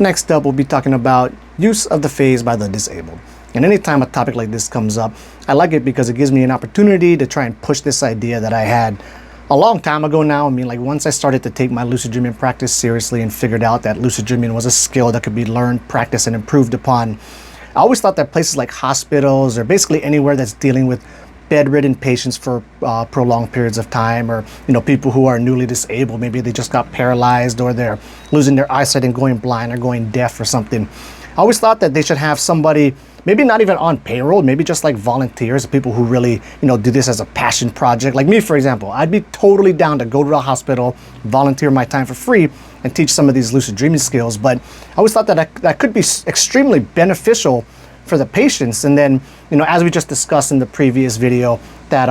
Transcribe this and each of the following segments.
Next up, we'll be talking about use of the phase by the disabled. And anytime a topic like this comes up, I like it because it gives me an opportunity to try and push this idea that I had a long time ago now. I mean, like once I started to take my lucid dreaming practice seriously and figured out that lucid dreaming was a skill that could be learned, practiced, and improved upon, I always thought that places like hospitals or basically anywhere that's dealing with bedridden patients for prolonged periods of time, or people who are newly disabled, maybe they just got paralyzed or they're losing their eyesight and going blind or going deaf or something. I always thought that they should have somebody, maybe not even on payroll, maybe just like volunteers, people who really do this as a passion project. Like me, for example, I'd be totally down to go to a hospital, volunteer my time for free, and teach some of these lucid dreaming skills. But I always thought that that could be extremely beneficial for the patients. And then, as we just discussed in the previous video, that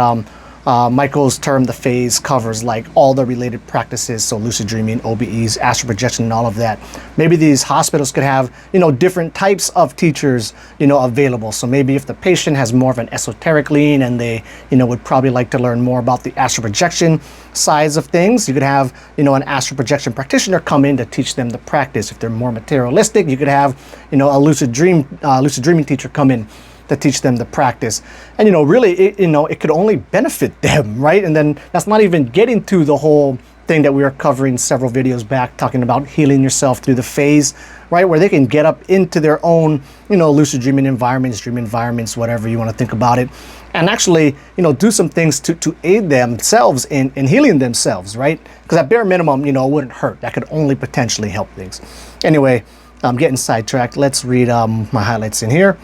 Michael's term, the phase, covers like all the related practices, so lucid dreaming, OBEs, astral projection, and all of that. Maybe these hospitals could have different types of teachers available. So maybe if the patient has more of an esoteric lean and they would probably like to learn more about the astral projection sides of things, you could have an astral projection practitioner come in to teach them the practice. If they're more materialistic, you could have a lucid dreaming teacher come in to teach them the practice. And really it could only benefit them, right? And then that's not even getting to the whole thing that we were covering several videos back, talking about healing yourself through the phase, right? Where they can get up into their own lucid dreaming environments, dream environments, whatever you want to think about it, and actually do some things to aid themselves in healing themselves, right? Because at bare minimum it wouldn't hurt. That could only potentially help things. Anyway, I'm getting sidetracked. Let's read my highlights in here.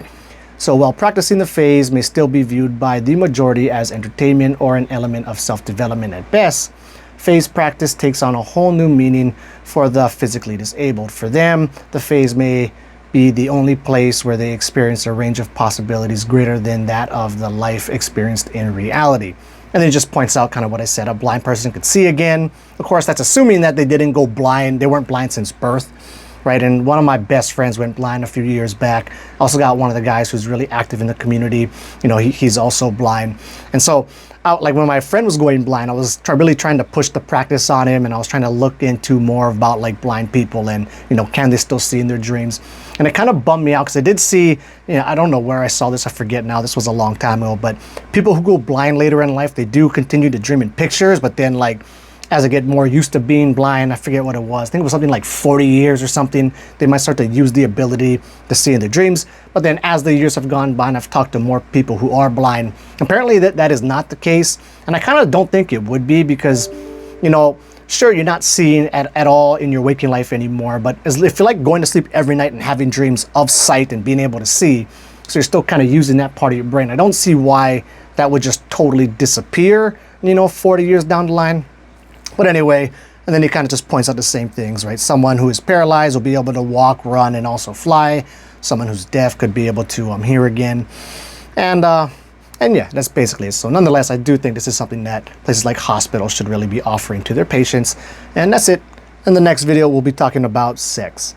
So while practicing the phase may still be viewed by the majority as entertainment or an element of self-development at best, phase practice takes on a whole new meaning for the physically disabled. For them, the phase may be the only place where they experience a range of possibilities greater than that of the life experienced in reality. And then it just points out kind of what I said, a blind person could see again. Of course, that's assuming that they didn't go blind. They weren't blind since birth. Right, and one of my best friends went blind a few years back. I also got one of the guys who's really active in the community. He's also blind. And so, like when my friend was going blind, I was really trying to push the practice on him, and I was trying to look into more about like blind people and can they still see in their dreams. And it kind of bummed me out because I did see, I don't know where I saw this, I forget now, this was a long time ago, but people who go blind later in life, they do continue to dream in pictures, but then like as I get more used to being blind, I forget what it was. I think it was something like 40 years or something. They might start to use the ability to see in their dreams. But then as the years have gone by and I've talked to more people who are blind, apparently that is not the case. And I kind of don't think it would be because, sure, you're not seeing at all in your waking life anymore. But if you're like going to sleep every night and having dreams of sight and being able to see, so you're still kind of using that part of your brain. I don't see why that would just totally disappear, 40 years down the line. But anyway, and then he kind of just points out the same things, right? Someone who is paralyzed will be able to walk, run, and also fly. Someone who's deaf could be able to hear again. And yeah, that's basically it. So nonetheless, I do think this is something that places like hospitals should really be offering to their patients. And that's it. In the next video, we'll be talking about sex.